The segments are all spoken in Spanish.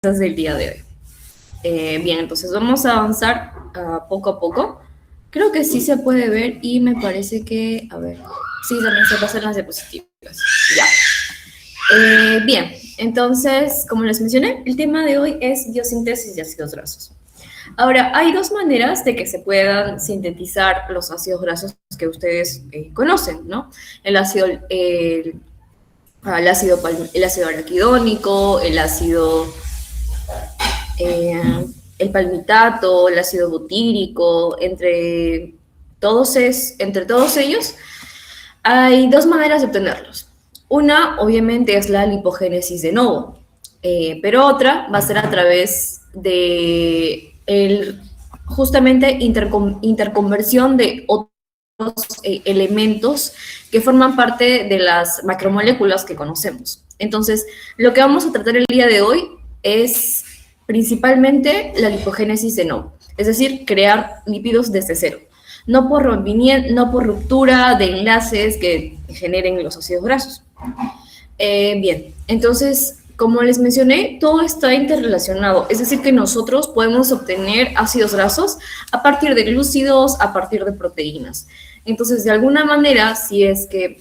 del día de hoy. Bien, entonces vamos a avanzar poco a poco. Creo que sí se puede ver y me parece que, a ver, sí, también se pasan las diapositivas. Ya. Bien, entonces, como les mencioné, el tema de hoy es biosíntesis de ácidos grasos. Ahora, hay dos maneras de que se puedan sintetizar los ácidos grasos que ustedes conocen, ¿no? El ácido, el ácido araquidónico, el palmitato, el ácido butírico, entre todos ellos, hay dos maneras de obtenerlos. Una, obviamente, es la lipogénesis de novo, pero otra va a ser a través de justamente interconversión de otros elementos que forman parte de las macromoléculas que conocemos. Entonces, lo que vamos a tratar el día de hoy es principalmente la lipogénesis de novo, es decir, crear lípidos desde cero. No por ruptura de enlaces que generen los ácidos grasos. Bien, entonces, como les mencioné, todo está interrelacionado, es decir, que nosotros podemos obtener ácidos grasos a partir de glúcidos, a partir de proteínas. Entonces, de alguna manera, si es que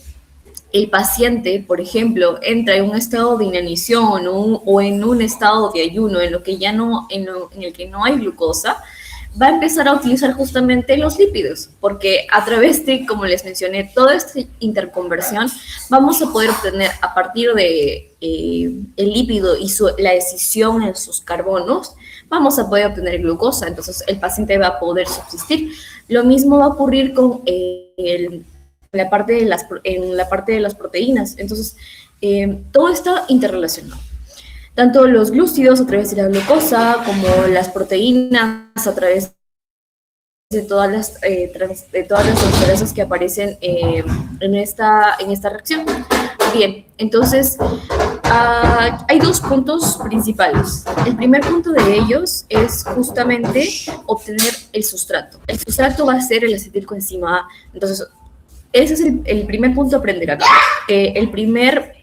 el paciente, por ejemplo, entra en un estado de inanición o en un estado de ayuno en el que no hay glucosa, va a empezar a utilizar justamente los lípidos, porque a través de, como les mencioné, toda esta interconversión, vamos a poder obtener a partir de el lípido y la escisión en sus carbonos, vamos a poder obtener glucosa, entonces el paciente va a poder subsistir. Lo mismo va a ocurrir con en la parte de las proteínas, entonces todo está interrelacionado. Tanto los glúcidos a través de la glucosa como las proteínas a través de todas las transferencias que aparecen en esta reacción. Bien, entonces hay dos puntos principales. El primer punto de ellos es justamente obtener el sustrato. El sustrato va a ser el acetilcoenzima A. Entonces, ese es el primer punto a aprender acá. El primer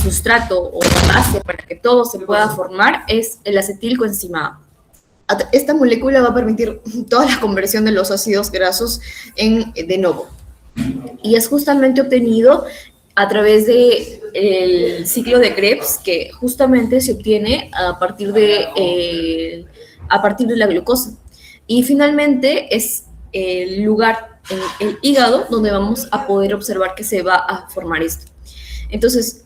sustrato o base para que todo se pueda formar es el acetilcoenzima A. Esta molécula va a permitir toda la conversión de los ácidos grasos de novo. Y es justamente obtenido a través del ciclo de Krebs, que justamente se obtiene a partir de la glucosa. Y finalmente es el lugar en el hígado donde vamos a poder observar que se va a formar esto. Entonces,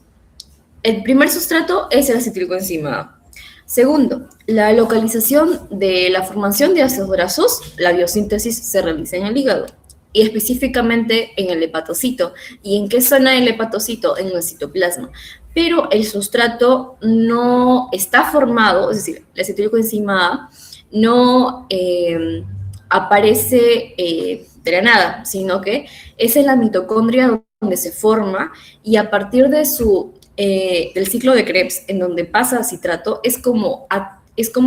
el primer sustrato es el acetilcoenzima A. Segundo, la localización de la formación de ácidos grasos, la biosíntesis se realiza en el hígado y específicamente en el hepatocito. ¿Y en qué zona del hepatocito? En el citoplasma. Pero el sustrato no está formado, es decir, el acetilcoenzima A no aparece de la nada, sino que es en la mitocondria donde se forma y a partir de del ciclo de Krebs, en donde pasa a citrato, es como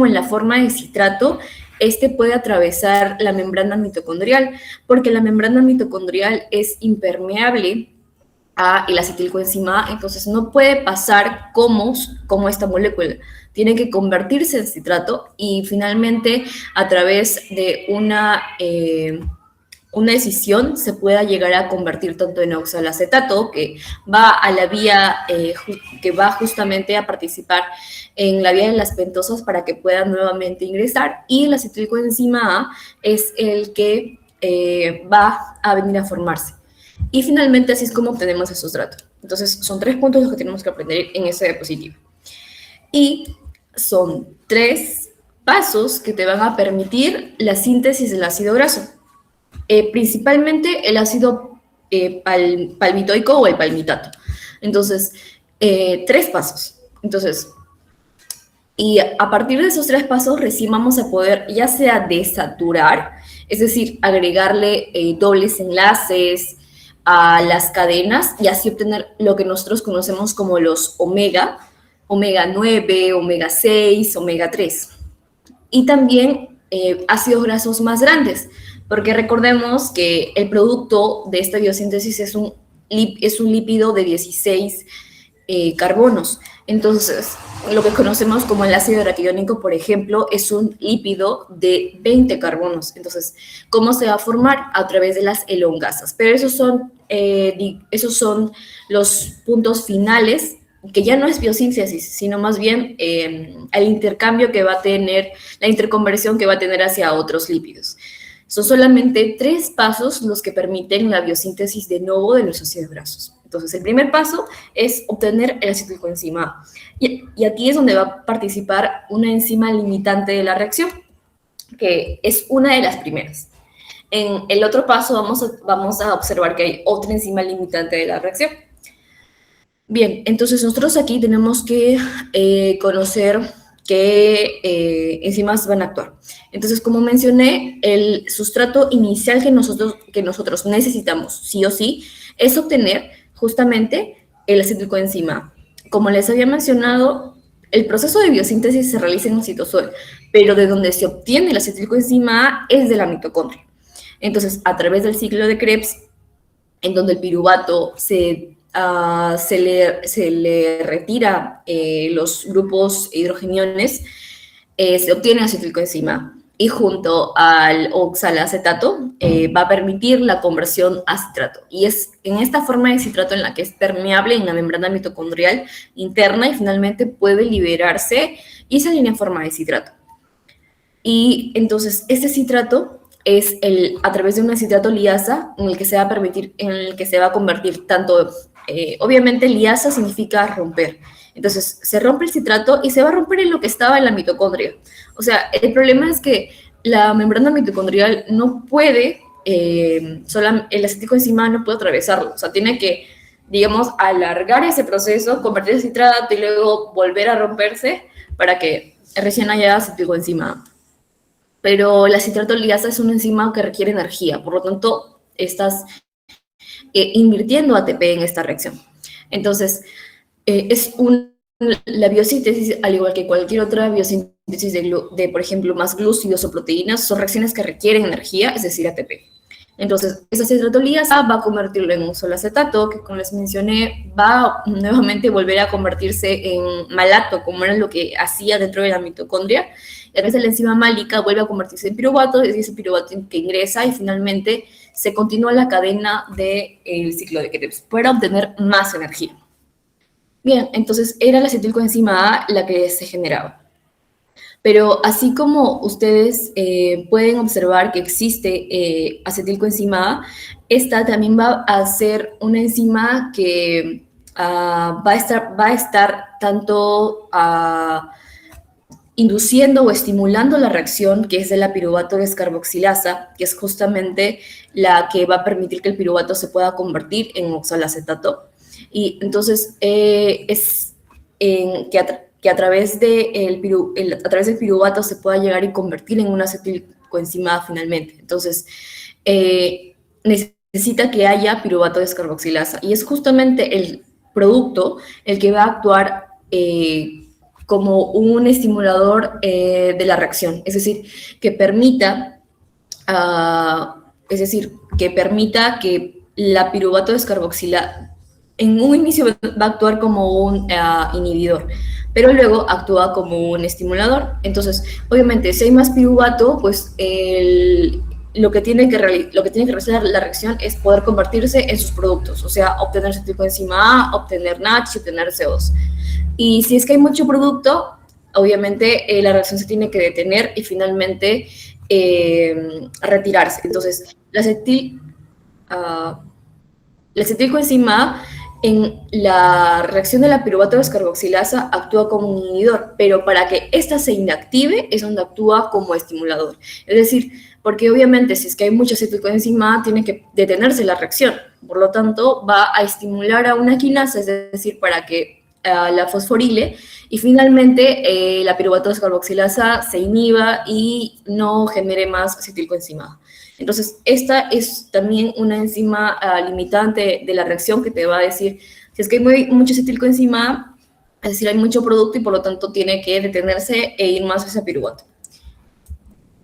en la forma de citrato, puede atravesar la membrana mitocondrial, porque la membrana mitocondrial es impermeable a el acetilcoenzima A, entonces no puede pasar como esta molécula, tiene que convertirse en citrato y finalmente a través de una decisión se pueda llegar a convertir tanto en oxalacetato, que va a la vía, que va justamente a participar en la vía de las pentosas para que pueda nuevamente ingresar, y el acetilcoenzima A es el que va a venir a formarse. Y finalmente así es como obtenemos el sustrato. Entonces son 3 puntos los que tenemos que aprender en esta diapositiva. Y son 3 pasos que te van a permitir la síntesis del ácido graso. Principalmente el ácido palmitoico o el palmitato. Entonces, 3 pasos. Entonces, y a partir de esos 3 pasos recién vamos a poder ya sea desaturar, es decir, agregarle dobles enlaces a las cadenas y así obtener lo que nosotros conocemos como los omega 9, omega 6, omega 3. Y también ácidos grasos más grandes, porque recordemos que el producto de esta biosíntesis es un lípido de 16 carbonos. Entonces, lo que conocemos como el ácido araquidónico, por ejemplo, es un lípido de 20 carbonos. Entonces, ¿cómo se va a formar? A través de las elongasas. Pero esos son los puntos finales, que ya no es biosíntesis, sino más bien el intercambio que va a tener, la interconversión que va a tener hacia otros lípidos. Son solamente 3 pasos los que permiten la biosíntesis de novo de los ácidos grasos. Entonces, el primer paso es obtener el acetilcoenzima A. Y aquí es donde va a participar una enzima limitante de la reacción, que es una de las primeras. En el otro paso vamos a observar que hay otra enzima limitante de la reacción. Bien, entonces nosotros aquí tenemos que conocer qué enzimas van a actuar. Entonces, como mencioné, el sustrato inicial que nosotros necesitamos, sí o sí, es obtener justamente el acetilcoenzima A. Como les había mencionado, el proceso de biosíntesis se realiza en un citosol, pero de donde se obtiene el acetilcoenzima A es de la mitocondria. Entonces, a través del ciclo de Krebs, en donde el piruvato se le retira los grupos hidrogeniones, se obtiene acetilcoenzima A. Y junto al oxalacetato va a permitir la conversión a citrato. Y es en esta forma de citrato en la que es permeable en la membrana mitocondrial interna y finalmente puede liberarse y se alinea en forma de citrato. Y entonces este citrato es a través de una citrato liasa en el que se va a convertir tanto, obviamente liasa significa romper. Entonces se rompe el citrato y se va a romper en lo que estaba en la mitocondria. O sea, el problema es que la membrana mitocondrial no puede, el acetilcoenzima no puede atravesarlo. O sea, tiene que, digamos, alargar ese proceso, convertirse en citrato y luego volver a romperse para que recién haya acetilcoenzima. Pero la citrato liasa es una enzima que requiere energía, por lo tanto, estás invirtiendo ATP en esta reacción. Entonces, la biosíntesis, al igual que cualquier otra biosíntesis de, por ejemplo, más glúcidos o proteínas, son reacciones que requieren energía, es decir, ATP. Entonces, esa citratoliasa va a convertirlo en un solo acetato, que como les mencioné, va nuevamente a volver a convertirse en malato, como era lo que hacía dentro de la mitocondria. Y a través de la enzima málica vuelve a convertirse en piruvato, es ese piruvato que ingresa y finalmente se continúa la cadena del ciclo de Krebs para obtener más energía. Bien, entonces era la acetilcoenzima A la que se generaba. Pero así como ustedes pueden observar que existe acetilcoenzima A, esta también va a ser una enzima que va a estar tanto induciendo o estimulando la reacción que es de la piruvato descarboxilasa, que es justamente la que va a permitir que el piruvato se pueda convertir en oxalacetato. Y entonces que a través del piruvato se pueda llegar y convertir en una acetilcoenzima A finalmente. Entonces, necesita que haya piruvato descarboxilasa. Y es justamente el producto el que va a actuar como un estimulador de la reacción, es decir, que permita que la piruvato descarboxilasa en un inicio va a actuar como un inhibidor, pero luego actúa como un estimulador. Entonces, obviamente, si hay más piruvato, pues lo que tiene que realizar la reacción es poder convertirse en sus productos, o sea, obtener acetilcoenzima A, obtener NADH y obtener CO2. Y si es que hay mucho producto, obviamente la reacción se tiene que detener y finalmente retirarse. Entonces, la acetilcoenzima A en la reacción de la piruvato descarboxilasa actúa como un inhibidor, pero para que ésta se inactive es donde actúa como estimulador. Es decir, porque obviamente si es que hay mucha acetilcoenzima A, tiene que detenerse la reacción. Por lo tanto, va a estimular a una quinasa, es decir, para que la fosforile, y finalmente la piruvato descarboxilasa se inhiba y no genere más acetilcoenzima A. Entonces, esta es también una enzima limitante de la reacción que te va a decir, si es que hay mucho acetilcoenzima A, es decir, hay mucho producto y por lo tanto tiene que detenerse e ir más hacia piruvato.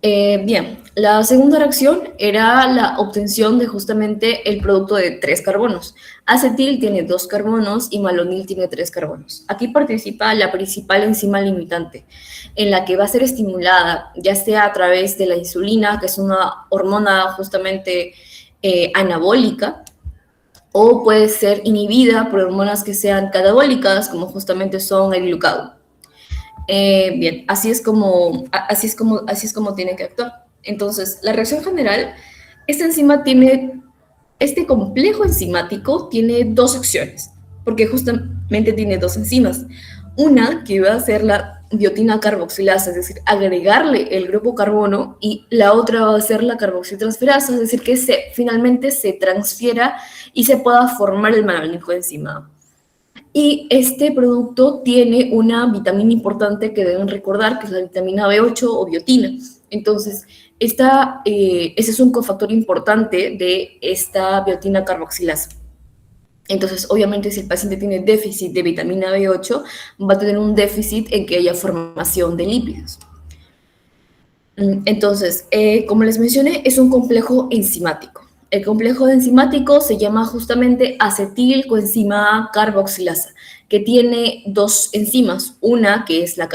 Bien, la segunda reacción era la obtención de justamente el producto de 3 carbonos. Acetil tiene 2 carbonos y malonil tiene 3 carbonos. Aquí participa la principal enzima limitante, en la que va a ser estimulada, ya sea a través de la insulina, que es una hormona justamente anabólica, o puede ser inhibida por hormonas que sean catabólicas, como justamente son el glucagón. Bien, así es como tiene que actuar. Entonces, la reacción general, esta enzima tiene, este complejo enzimático tiene dos acciones, porque justamente tiene dos enzimas. Una que va a ser la biotina carboxilasa, es decir, agregarle el grupo carbono, y la otra va a ser la carboxitransferasa, es decir, que finalmente se transfiera y se pueda formar el malonil coenzimado. Y este producto tiene una vitamina importante que deben recordar, que es la vitamina B8 o biotina. Entonces, ese es un cofactor importante de esta biotina carboxilasa. Entonces, obviamente, si el paciente tiene déficit de vitamina B8, va a tener un déficit en que haya formación de lípidos. Entonces, como les mencioné, es un complejo enzimático. El complejo enzimático se llama justamente acetilcoenzima carboxilasa, que tiene dos enzimas, una que es la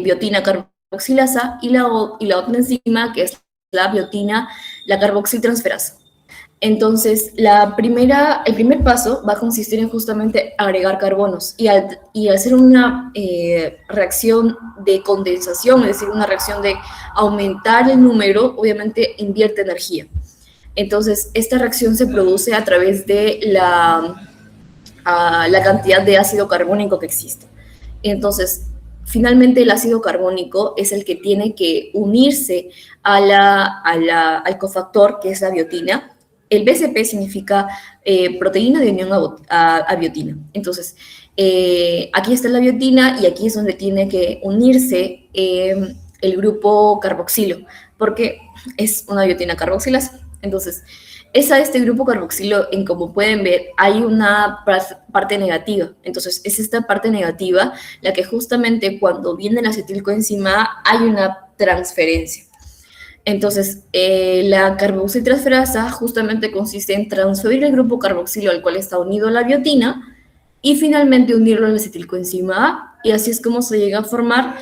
biotina carboxilasa y la otra enzima que es la carboxitransferasa. Entonces, el primer paso va a consistir en justamente agregar carbonos y al hacer una reacción de condensación, es decir, una reacción de aumentar el número, obviamente invierte energía. Entonces, esta reacción se produce a través de la cantidad de ácido carbónico que existe. Entonces, finalmente el ácido carbónico es el que tiene que unirse al cofactor, que es la biotina. El BCP significa proteína de unión a biotina. Entonces, aquí está la biotina y aquí es donde tiene que unirse el grupo carboxilo, porque es una biotina carboxilasa. Entonces, este grupo carboxilo, como pueden ver, hay una parte negativa. Entonces, es esta parte negativa la que justamente cuando viene la acetilcoenzima hay una transferencia. Entonces, la carboxitransferasa justamente consiste en transferir el grupo carboxilo al cual está unido la biotina y finalmente unirlo a la acetilcoenzima A, y así es como se llega a formar,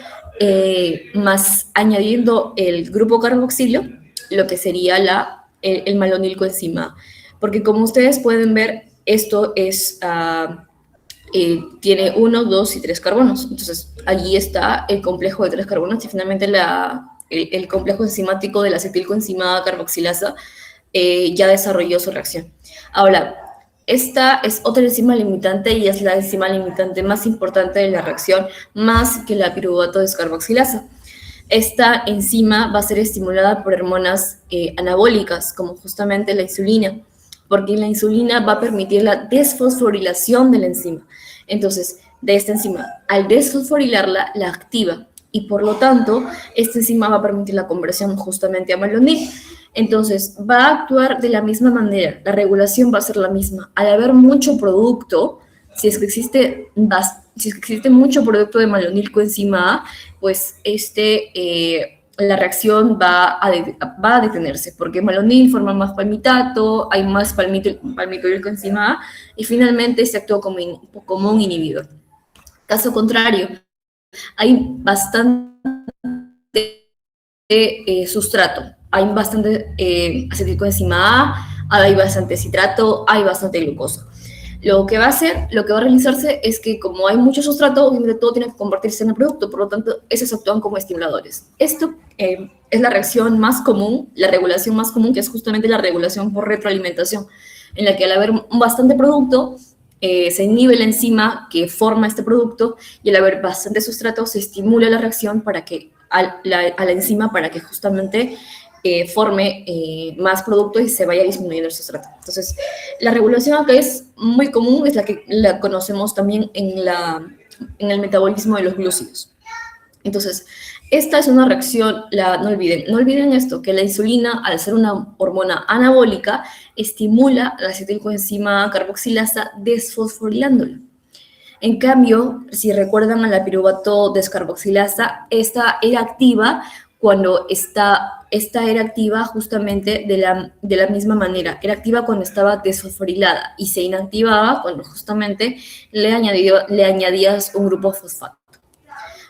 más añadiendo el grupo carboxilo, lo que sería el malonil coenzima. Porque como ustedes pueden ver, esto tiene 1, 2 y 3 carbonos. Entonces, allí está el complejo de 3 carbonos y finalmente el complejo enzimático de la acetilcoenzima carboxilasa ya desarrolló su reacción. Ahora, esta es otra enzima limitante y es la enzima limitante más importante de la reacción, más que la piruvato descarboxilasa. Esta enzima va a ser estimulada por hormonas anabólicas, como justamente la insulina, porque la insulina va a permitir la desfosforilación de la enzima. Entonces, de esta enzima, al desfosforilarla, la activa, y por lo tanto, esta enzima va a permitir la conversión justamente a malonil. Entonces, va a actuar de la misma manera, la regulación va a ser la misma. Al haber mucho producto, si es que existe mucho producto de malonil coenzima A, pues la reacción va a detenerse, porque malonil forma más palmitato, hay más palmitoil coenzima A, y finalmente se actúa como un inhibidor. Caso contrario, hay bastante sustrato, hay bastante acetilcoenzima A, hay bastante citrato, hay bastante glucosa. Lo que va a realizarse es que como hay mucho sustrato, obviamente todo tiene que convertirse en el producto, por lo tanto, esos actúan como estimuladores. Esto es la reacción más común, la regulación más común, que es justamente la regulación por retroalimentación, en la que al haber bastante producto, se inhibe la enzima que forma este producto y al haber bastante sustrato se estimula la reacción a la enzima para que justamente forme más producto y se vaya disminuyendo el sustrato. Entonces, la regulación acá es muy común, es la que la conocemos también en el metabolismo de los glúcidos. Entonces, esta es una reacción, no olviden esto, que la insulina, al ser una hormona anabólica, estimula la acetilcoenzima carboxilasa desfosforilándola. En cambio, si recuerdan a la piruvato descarboxilasa, esta era activa cuando esta era activa justamente de la misma manera. Era activa cuando estaba desfosforilada y se inactivaba cuando justamente le añadías un grupo fosfato.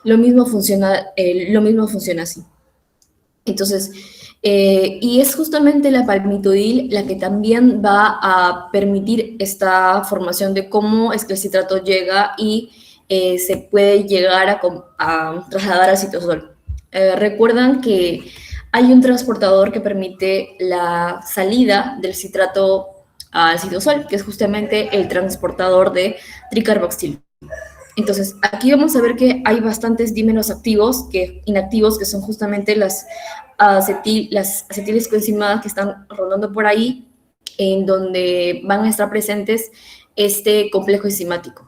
Lo mismo funciona así. Entonces, y es justamente la palmitodil la que también va a permitir esta formación de cómo es que el citrato llega y se puede llegar a trasladar al citosol. Recuerdan que hay un transportador que permite la salida del citrato al citosol, que es justamente el transportador de tricarboxil. Entonces, aquí vamos a ver que hay bastantes dímeros inactivos, que son justamente las acetiles coenzimadas que están rondando por ahí, en donde van a estar presentes este complejo enzimático.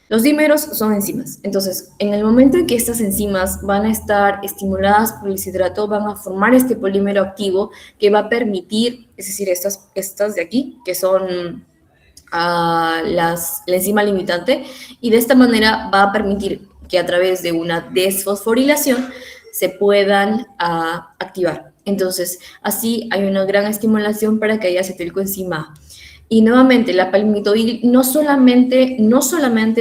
Los dímeros son enzimas. Entonces, en el momento en que estas enzimas van a estar estimuladas por el citrato, van a formar este polímero activo que va a permitir, es decir, estas de aquí, que son la enzima limitante, y de esta manera va a permitir que a través de una desfosforilación se puedan activar. Entonces, así hay una gran estimulación para que haya acetilcoenzima A. Y nuevamente, la palmitodil no solamente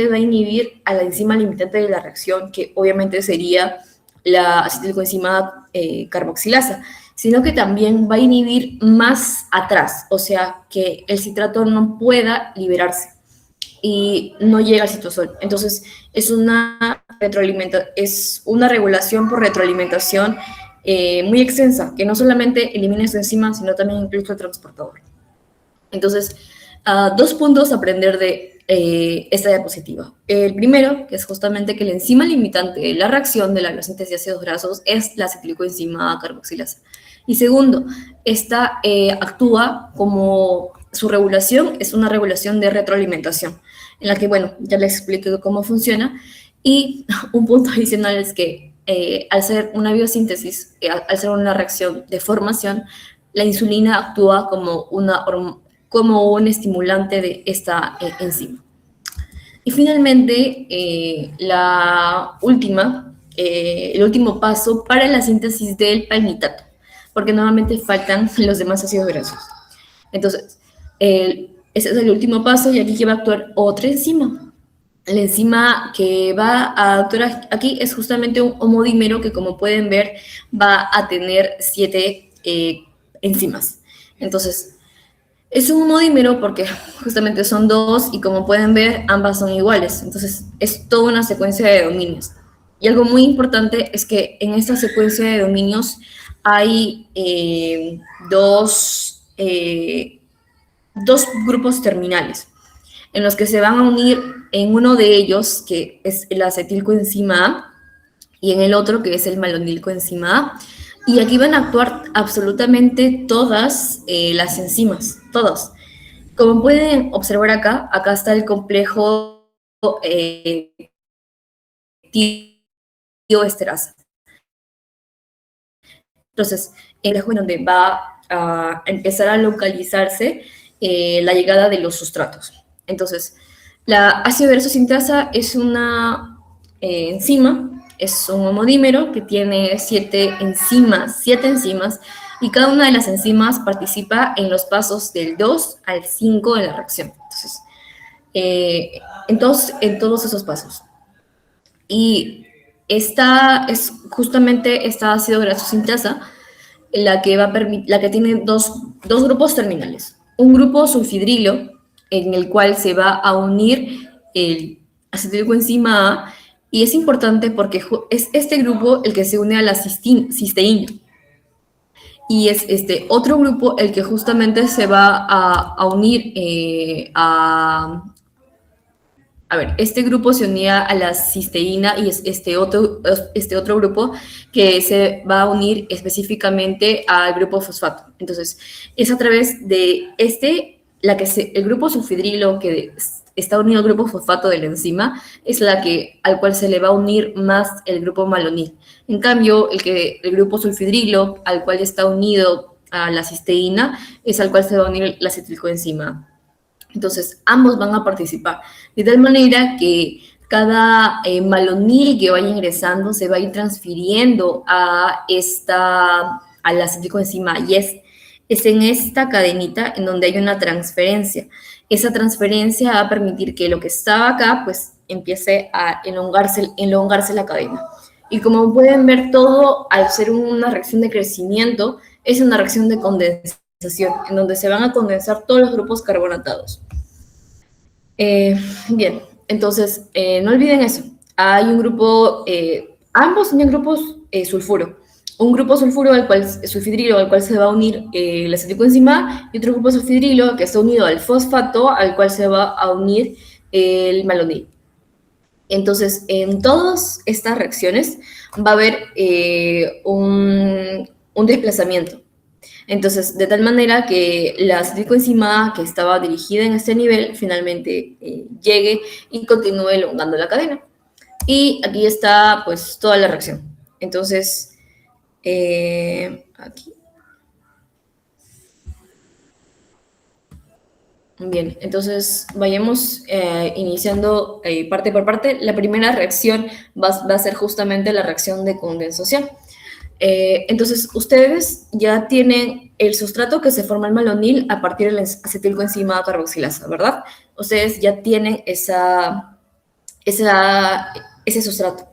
va a inhibir a la enzima limitante de la reacción, que obviamente sería la acetilcoenzima carboxilasa, sino que también va a inhibir más atrás, o sea, que el citrato no pueda liberarse y no llega al citosol. Entonces, es una regulación por retroalimentación muy extensa, que no solamente elimina su enzima, sino también incluye el transportador. Entonces, dos puntos a aprender de esta diapositiva. El primero, que es justamente que la enzima limitante de la reacción de la biosíntesis de ácidos grasos es la acetilcoenzima carboxilasa. Y segundo, esta actúa como su regulación es una regulación de retroalimentación, en la que, bueno, ya les expliqué cómo funciona. Y un punto adicional es que al ser una biosíntesis, al ser una reacción de formación, la insulina actúa como un estimulante de esta enzima. Y finalmente, el último paso para la síntesis del palmitato, porque nuevamente faltan los demás ácidos grasos. Entonces, ese es el último paso y aquí que va a actuar otra enzima. La enzima que va a actuar aquí es justamente un homodímero que, como pueden ver, va a tener 7 enzimas. Entonces, es un homodímero porque justamente son 2 y, como pueden ver, ambas son iguales. Entonces, es toda una secuencia de dominios. Y algo muy importante es que en esta secuencia de dominios hay dos grupos terminales en los que se van a unir en uno de ellos, que es el acetilcoenzima A, y en el otro, que es el malonilcoenzima A. Y aquí van a actuar absolutamente todas las enzimas, todas. Como pueden observar acá está el complejo tioesterasa. Entonces, en el donde va a empezar a localizarse la llegada de los sustratos. Entonces, la ácido graso sintasa es una enzima, es un homodímero que tiene 7 enzimas, y cada una de las enzimas participa en los pasos del 2 al 5 de la reacción. Entonces, en todos esos pasos. Y esta es justamente esta ácido graso sintasa la que tiene dos grupos terminales. Un grupo sulfidrilo, en el cual se va a unir el acetilcoenzima A, y es importante porque es este grupo el que se une a la cisteína. Y es este otro grupo el que justamente se va a unir este grupo se unía a la cisteína, y es este otro grupo que se va a unir específicamente al grupo fosfato. Entonces, es a través de el grupo sulfidrilo que está unido al grupo fosfato de la enzima, es al cual se le va a unir más el grupo malonil. En cambio, el grupo sulfidrilo al cual está unido a la cisteína es al cual se va a unir la acetilcoenzima. Entonces, ambos van a participar, de tal manera que cada malonil que vaya ingresando se va a ir transfiriendo a la acetilcoenzima y es en esta cadenita en donde hay una transferencia. Esa transferencia va a permitir que lo que estaba acá pues empiece a elongarse la cadena. Y como pueden ver, todo al ser una reacción de crecimiento es una reacción de condensación en donde se van a condensar todos los grupos carbonatados. Bien, entonces, no olviden eso. Hay un grupo, ambos tienen grupos sulfuro. Un grupo sulfuro sulfidrilo al cual se va a unir el acetilcoenzima y otro grupo sulfidrilo que está unido al fosfato al cual se va a unir el malonil. Entonces, en todas estas reacciones va a haber un desplazamiento. Entonces, de tal manera que la acetilcoenzima que estaba dirigida en este nivel finalmente llegue y continúe elongando la cadena. Y aquí está pues toda la reacción. Entonces, aquí. Bien, entonces vayamos iniciando parte por parte. La primera reacción va a ser justamente la reacción de condensación. Entonces, ustedes ya tienen el sustrato que se forma el malonil a partir de la acetilcoenzima carboxilasa, ¿verdad? Ustedes ya tienen ese sustrato.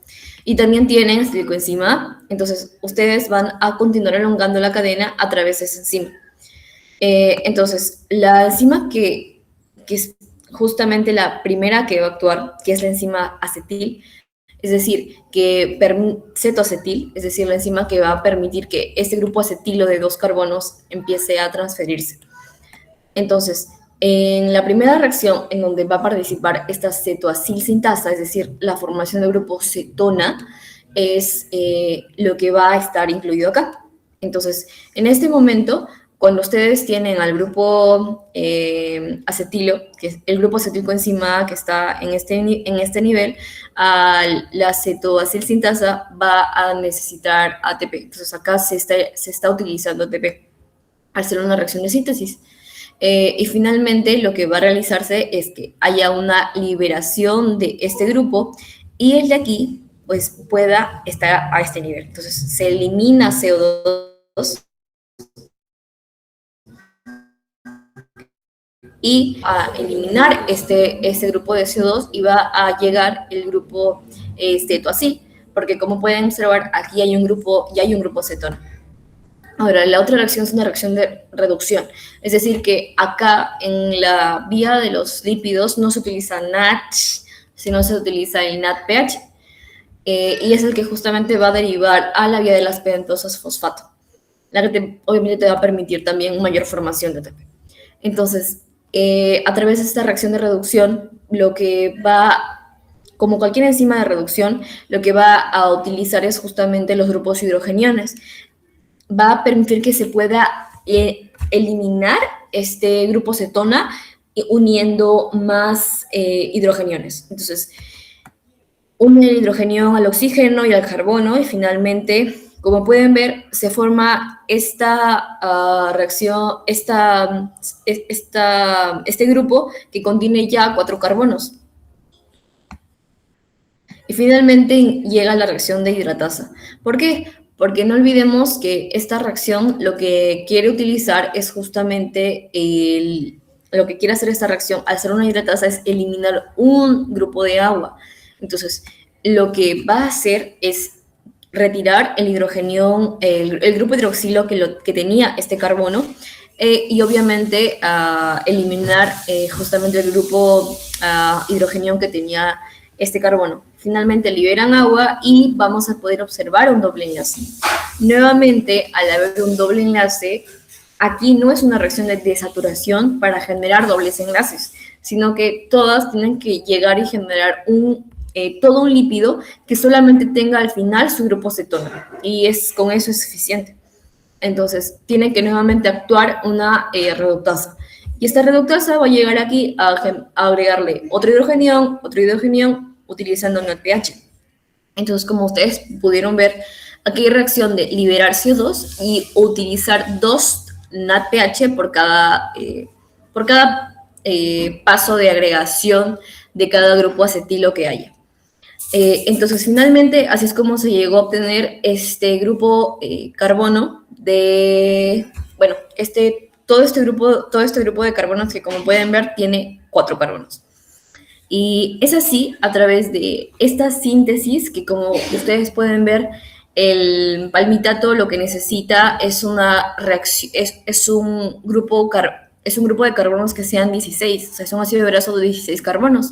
Y también tienen acetilcoenzima, entonces ustedes van a continuar elongando la cadena a través de esa enzima. Entonces, la enzima que es justamente la primera que va a actuar, que es la enzima acetil, es decir, cetoacetil, es decir, la enzima que va a permitir que este grupo acetilo de 2 carbonos empiece a transferirse. Entonces, en la primera reacción en donde va a participar esta cetoacil sintasa, es decir, la formación del grupo cetona, es lo que va a estar incluido acá. Entonces, en este momento, cuando ustedes tienen al grupo acetilo, que es el grupo acetilcoenzima que está en este nivel, la cetoacil sintasa va a necesitar ATP. Entonces, acá se está utilizando ATP al ser una reacción de síntesis. Y finalmente lo que va a realizarse es que haya una liberación de este grupo y el de aquí pues pueda estar a este nivel. Entonces se elimina CO2 y a eliminar este grupo de CO2 y va a llegar el grupo cetoacil, porque como pueden observar aquí ya hay un grupo cetona. Ahora, la otra reacción es una reacción de reducción, es decir, que acá en la vía de los lípidos no se utiliza NADH, sino se utiliza el NADPH, y es el que justamente va a derivar a la vía de las pentosas fosfato, la que obviamente te va a permitir también mayor formación de ATP. Entonces, a través de esta reacción de reducción, lo que va, como cualquier enzima de reducción, lo que va a utilizar es justamente los grupos hidrogeniones. Va a permitir que se pueda eliminar este grupo cetona uniendo más hidrogeniones. Entonces, une el hidrogenión al oxígeno y al carbono y finalmente, como pueden ver, se forma esta reacción, este grupo que contiene ya 4 carbonos. Y finalmente llega la reacción de hidratasa. ¿Por qué? Porque no olvidemos que esta reacción lo que quiere utilizar es justamente lo que quiere hacer esta reacción al ser una hidratasa es eliminar un grupo de agua. Entonces, lo que va a hacer es retirar el hidrogenión, el grupo hidroxilo que tenía este carbono y obviamente eliminar justamente el grupo hidrogenión que tenía este carbono. Finalmente liberan agua y vamos a poder observar un doble enlace. Nuevamente, al haber un doble enlace, aquí no es una reacción de desaturación para generar dobles enlaces, sino que todas tienen que llegar y generar todo un lípido que solamente tenga al final su grupo cetona, y con eso es suficiente. Entonces, tiene que nuevamente actuar una reductasa. Y esta reductasa va a llegar aquí a agregarle otro hidrogenión, utilizando NADPH. Entonces, como ustedes pudieron ver, aquí hay reacción de liberar CO2 y utilizar 2 NADPH por cada paso de agregación de cada grupo acetilo que haya. Entonces, finalmente, así es como se llegó a obtener este grupo carbono de, bueno, todo este grupo de carbonos que, como pueden ver, tiene 4 carbonos. Y es así a través de esta síntesis que, como ustedes pueden ver, el palmitato lo que necesita es una reacción, es un grupo de carbonos que sean 16, o sea, es un ácido graso de 16 carbonos.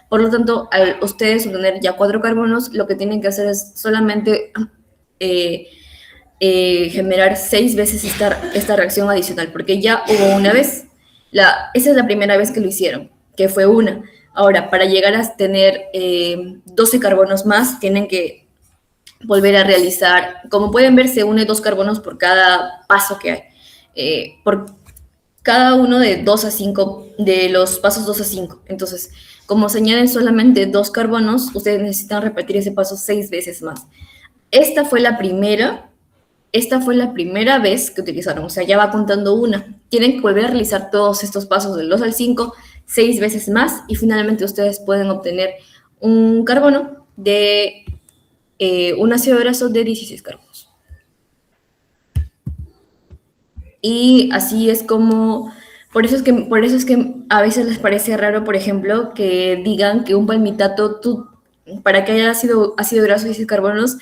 Por lo tanto, al ustedes obtener ya 4 carbonos, lo que tienen que hacer es solamente eh, generar 6 veces esta reacción adicional, porque ya hubo una vez. Esa es la primera vez que lo hicieron, que fue una. Ahora, para llegar a tener 12 carbonos más, tienen que volver a realizar, como pueden ver, se une 2 carbonos por cada paso que hay. Por cada uno de 2 a 5, de los pasos 2 a 5. Entonces, como se añaden solamente 2 carbonos, ustedes necesitan repetir ese paso 6 veces más. Esta fue la primera vez que utilizaron, o sea, ya va contando una. Tienen que volver a realizar todos estos pasos del 2 al 5, 6 veces más, y finalmente ustedes pueden obtener un carbono de un ácido graso de 16 carbonos. Y así es como, por eso es que a veces les parece raro, por ejemplo, que digan que un palmitato, para que haya ácido graso y 16 carbonos,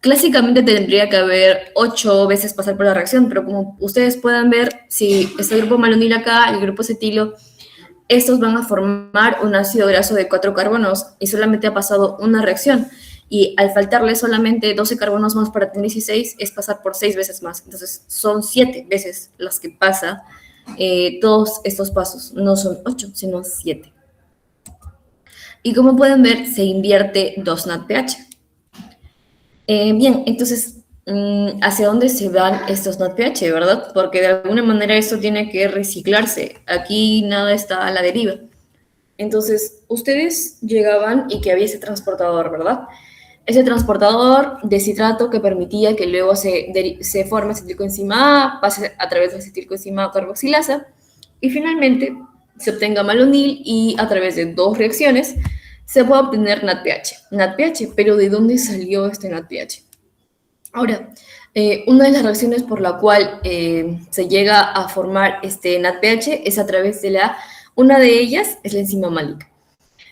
clásicamente tendría que haber 8 veces pasar por la reacción, pero como ustedes puedan ver, si está el grupo malonil acá, el grupo acetilo, estos van a formar un ácido graso de 4 carbonos y solamente ha pasado una reacción. Y al faltarle solamente 12 carbonos más para tener 16, es pasar por 6 veces más. Entonces son 7 veces las que pasa todos estos pasos. No son 8, sino 7. Y como pueden ver, se invierte 2 NADPH. Bien, entonces, ¿hacia dónde se van estos NADPH, verdad? Porque de alguna manera esto tiene que reciclarse. Aquí nada está a la deriva. Entonces, ustedes llegaban y que había ese transportador, ¿verdad? Ese transportador de citrato que permitía que luego se forme acetilcoenzima A, pase a través de acetilcoenzima A carboxilasa, y finalmente se obtenga malonil y a través de 2 reacciones se puede obtener NADPH. Pero ¿de dónde salió este NADPH? Ahora, una de las reacciones por la cual se llega a formar este NADPH es a través de una de ellas es la enzima málica.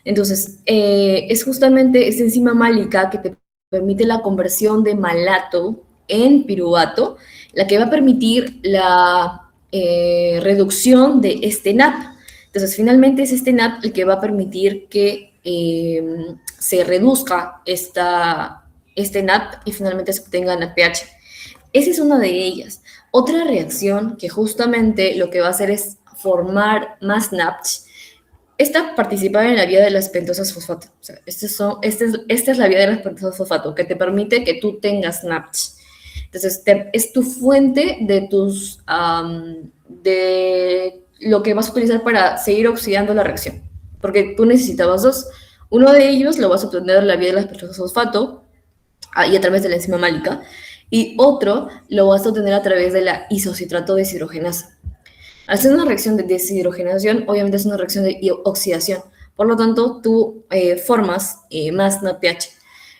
Entonces, es justamente esta enzima málica que te permite la conversión de malato en piruvato, la que va a permitir la reducción de este NAP. Entonces, finalmente es este NAP el que va a permitir que se reduzca este NAP y finalmente se obtenga NADPH. Esa es una de ellas. Otra reacción que justamente lo que va a hacer es formar más NAPH. Esta participa en la vía de las pentosas fosfato. O sea, esta es la vía de las pentosas fosfato, que te permite que tú tengas NAPH. Entonces, es tu fuente de de lo que vas a utilizar para seguir oxidando la reacción. Porque tú necesitabas 2. Uno de ellos lo vas a obtener en la vía de las pentosas fosfato y a través de la enzima málica. Y otro lo vas a obtener a través de la isocitrato deshidrogenasa. Al ser una reacción de deshidrogenación, obviamente es una reacción de oxidación. Por lo tanto, tú formas más NADPH.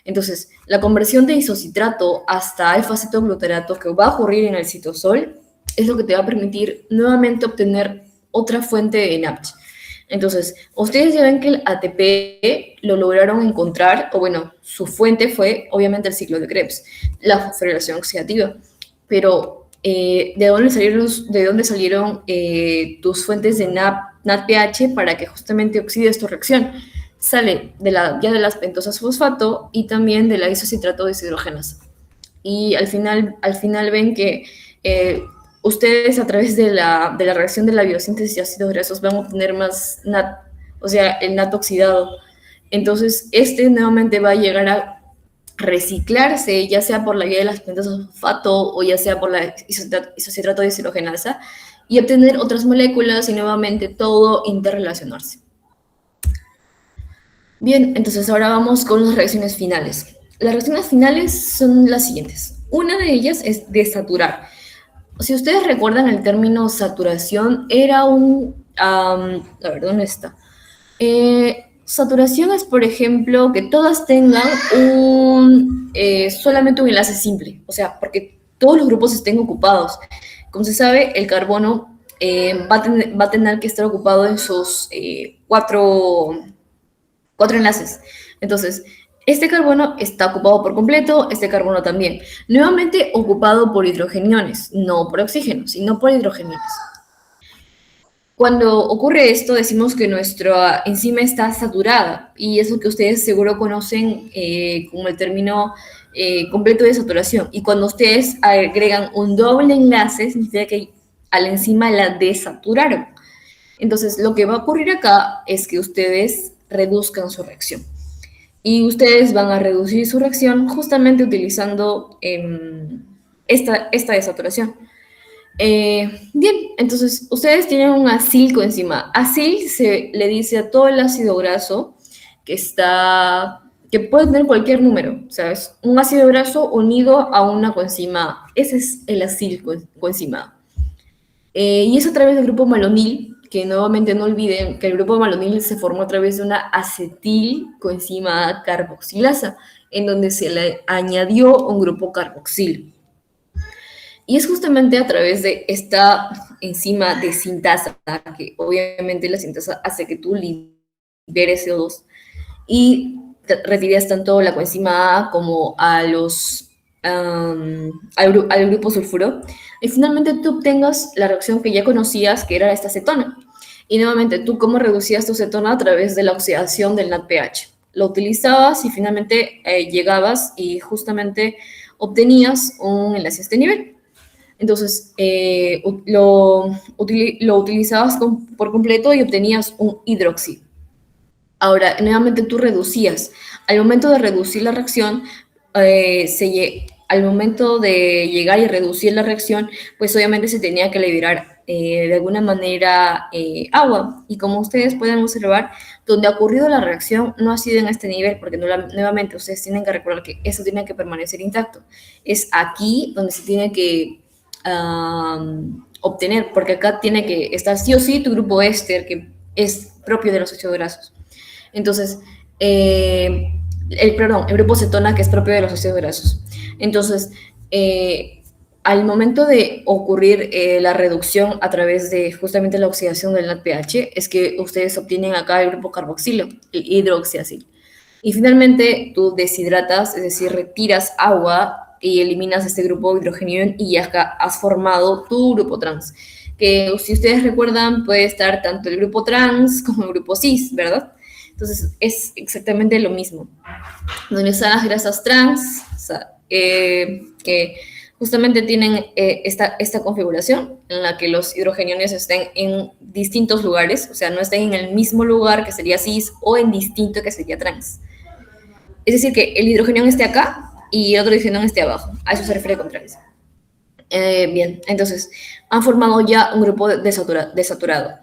Entonces, la conversión de isocitrato hasta alfa-cetoglutarato que va a ocurrir en el citosol es lo que te va a permitir nuevamente obtener otra fuente de NADPH. Entonces, ustedes ya ven que el ATP lo lograron encontrar, o bueno, su fuente fue obviamente el ciclo de Krebs, la fosforilación oxidativa. Pero, ¿de dónde salieron tus fuentes de NADPH para que justamente oxides tu reacción? Sale de la vía de las pentosas fosfato y también de la isocitrato deshidrogenasa. Y al final ven que ustedes a través de la reacción de la biosíntesis de ácidos grasos van a obtener más NAT, o sea, el NAT oxidado. Entonces, nuevamente va a llegar a reciclarse, ya sea por la vía de las pentosas fosfato o ya sea por la isocitrato deshidrogenasa, y obtener otras moléculas y nuevamente todo interrelacionarse. Bien, entonces ahora vamos con las reacciones finales. Las reacciones finales son las siguientes. Una de ellas es desaturar. Si ustedes recuerdan el término saturación, era a ver, ¿dónde está? Saturación es, por ejemplo, que todas tengan solamente un enlace simple, o sea, porque todos los grupos estén ocupados. Como se sabe, el carbono va a tener que estar ocupado en sus cuatro enlaces. Entonces, este carbono está ocupado por completo, este carbono también. Nuevamente ocupado por hidrogeniones, no por oxígeno, sino por hidrogeniones. Cuando ocurre esto, decimos que nuestra enzima está saturada, y eso que ustedes seguro conocen como el término completo de saturación. Y cuando ustedes agregan un doble enlace, significa que a la enzima la desaturaron. Entonces, lo que va a ocurrir acá es que ustedes reduzcan su reacción. Y ustedes van a reducir su reacción justamente utilizando esta desaturación. Bien, entonces ustedes tienen un acil coenzima. Acil se le dice a todo el ácido graso que puede tener cualquier número, ¿sabes? Un ácido graso unido a una coenzima. Ese es el acil coenzima. Y es a través del grupo malonil, que nuevamente no olviden que el grupo malonil se formó a través de una acetil coenzima carboxilasa, en donde se le añadió un grupo carboxil. Y es justamente a través de esta enzima de sintasa, que obviamente la sintasa hace que tú liberes CO2 y retiras tanto la coenzima A como al grupo sulfuro, y finalmente tú obtengas la reacción que ya conocías, que era esta cetona. Y nuevamente, ¿tú cómo reducías tu cetona? A través de la oxidación del NADPH. Lo utilizabas y finalmente llegabas y justamente obtenías un enlace a este nivel. Entonces, lo utilizabas por completo y obtenías un hidroxi. Ahora, nuevamente tú reducías. Al momento de reducir la reacción, al momento de llegar y reducir la reacción, pues obviamente se tenía que liberar de alguna manera agua. Y como ustedes pueden observar, donde ha ocurrido la reacción no ha sido en este nivel, porque nuevamente ustedes tienen que recordar que eso tiene que permanecer intacto. Es aquí donde se tiene que obtener, porque acá tiene que estar sí o sí tu grupo éster, que es propio de los ácidos grasos. Entonces, el grupo cetona, que es propio de los ácidos grasos. Entonces, al momento de ocurrir la reducción a través de justamente la oxidación del NADPH, es que ustedes obtienen acá el grupo carboxilo, el hidroxiacil. Y finalmente tú deshidratas, es decir, retiras agua y eliminas este grupo hidrogenio y ya has formado tu grupo trans. Que si ustedes recuerdan puede estar tanto el grupo trans como el grupo cis, ¿verdad? Entonces es exactamente lo mismo. Donde están las grasas trans, que justamente tienen esta configuración en la que los hidrogeniones estén en distintos lugares, o sea, no estén en el mismo lugar que sería cis o en distinto que sería trans. Es decir, que el hidrogenión esté acá y el otro hidrogenión esté abajo. A eso se refiere con trans. Bien, entonces han formado ya un grupo desaturado.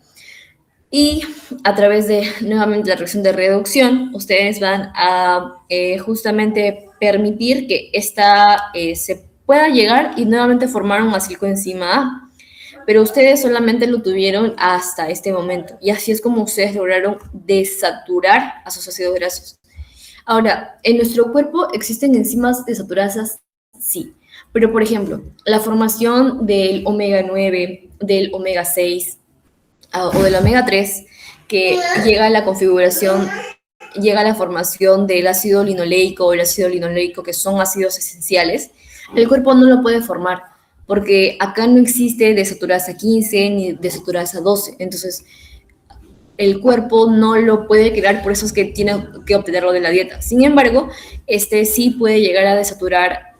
Y a través de, nuevamente, la reacción de reducción, ustedes van a justamente permitir que esta se pueda llegar y nuevamente formar un acil coenzima A. Pero ustedes solamente lo tuvieron hasta este momento. Y así es como ustedes lograron desaturar a sus ácidos grasos. Ahora, ¿en nuestro cuerpo existen enzimas desaturasas? Sí. Pero, por ejemplo, la formación del omega 9, del omega 6, o del omega 3, que llega a la configuración, llega a la formación del ácido linoleico o el ácido linoleico, que son ácidos esenciales, el cuerpo no lo puede formar, porque acá no existe desaturasa 15 ni desaturasa 12, entonces el cuerpo no lo puede crear, por eso es que tiene que obtenerlo de la dieta. Sin embargo, este sí puede llegar a desaturar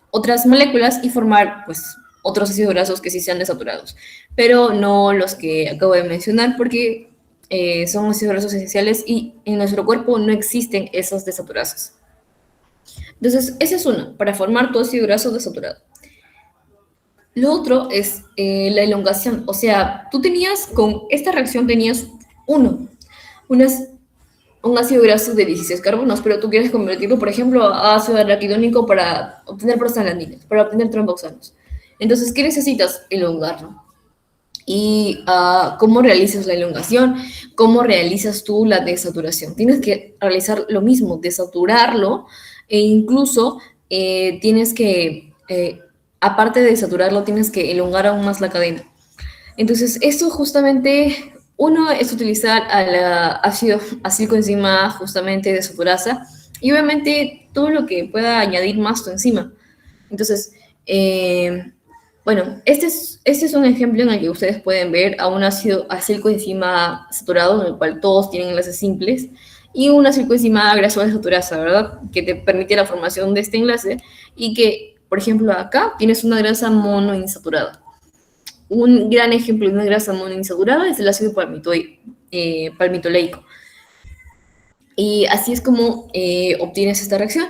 otras moléculas y formar, pues, otros ácidos grasos que sí sean desaturados, pero no los que acabo de mencionar, porque son ácidos grasos esenciales y en nuestro cuerpo no existen esos desaturasos. Entonces, esa es una, para formar tu ácido graso desaturado. Lo otro es la elongación, o sea, tú con esta reacción tenías un ácido graso de 16 carbonos, pero tú quieres convertirlo, por ejemplo, a ácido araquidónico para obtener prostaglandinas, para obtener tromboxanos. Entonces, ¿qué necesitas? Elongarlo. y cómo realizas la elongación, cómo realizas tú la desaturación. Tienes que realizar lo mismo, desaturarlo e incluso tienes que, aparte de desaturarlo, tienes que elongar aún más la cadena. Entonces, esto justamente, uno es utilizar ácido acílico enzima justamente de saturasa y obviamente todo lo que pueda añadir más tu enzima. Entonces, bueno, este es un ejemplo en el que ustedes pueden ver a un ácido acílico enzima saturado, en el cual todos tienen enlaces simples, y un acílico enzima grasosa saturasa, ¿verdad? Que te permite la formación de este enlace y que, por ejemplo, acá tienes una grasa monoinsaturada. Un gran ejemplo de una grasa monoinsaturada es el ácido palmitoleico. Y así es como obtienes esta reacción.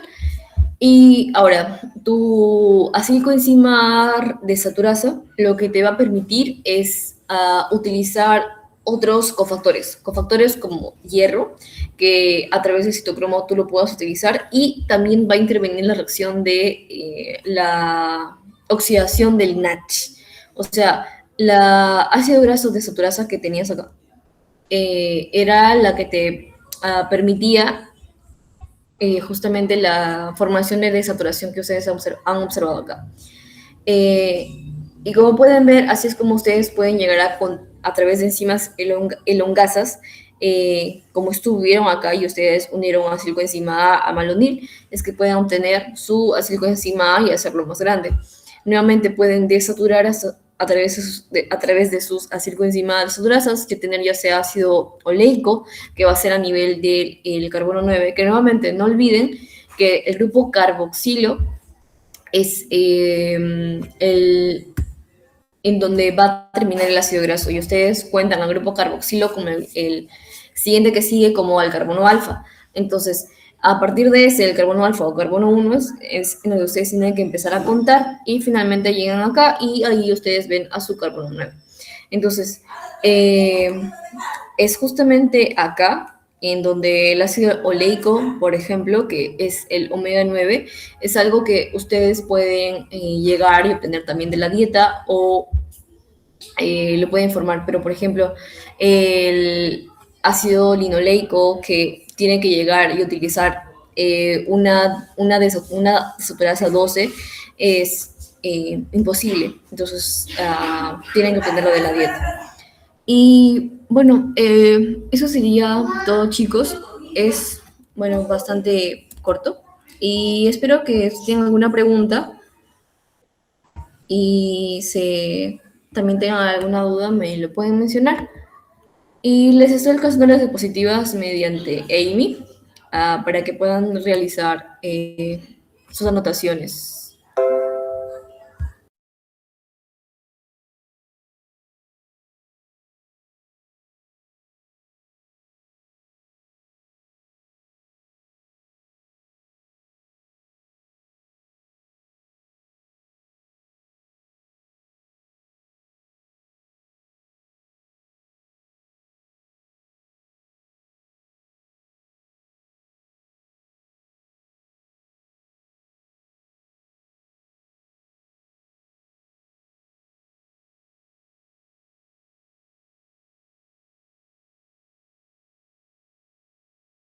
Y ahora, tu acílico enzima desaturasa lo que te va a permitir es utilizar otros cofactores como hierro, que a través del citocromo tú lo puedas utilizar y también va a intervenir en la reacción de la oxidación del NADH. O sea, la ácido graso desaturasa que tenías acá era la que te permitía justamente la formación de desaturación que ustedes han observado acá. Eh, y como pueden ver, así es como ustedes pueden llegar a través de enzimas elongasas, como estuvieron acá y ustedes unieron acílico enzima A a malonil, es que puedan obtener su acílico enzima A y hacerlo más grande. Nuevamente pueden desaturar a través de sus acilcoenzimas desaturasas, que tener ya sea ácido oleico, que va a ser a nivel del carbono 9, que nuevamente no olviden que el grupo carboxilo es en donde va a terminar el ácido graso, y ustedes cuentan al grupo carboxilo como el siguiente que sigue como al carbono alfa. Entonces, a partir de ese, el carbono alfa o carbono 1 es en donde ustedes tienen que empezar a contar y finalmente llegan acá y ahí ustedes ven a su carbono 9. Entonces, es justamente acá en donde el ácido oleico, por ejemplo, que es el omega 9, es algo que ustedes pueden llegar y obtener también de la dieta o lo pueden formar, pero por ejemplo, el ácido linoleico que tiene que llegar y utilizar una desoperasa 12 es imposible, entonces tienen que obtenerlo de la dieta. Y bueno, eso sería todo, chicos. Es, bueno, bastante corto. Y espero que si tienen alguna pregunta y también tengan alguna duda, me lo pueden mencionar. Y les estoy alcanzando las diapositivas mediante Amy para que puedan realizar sus anotaciones.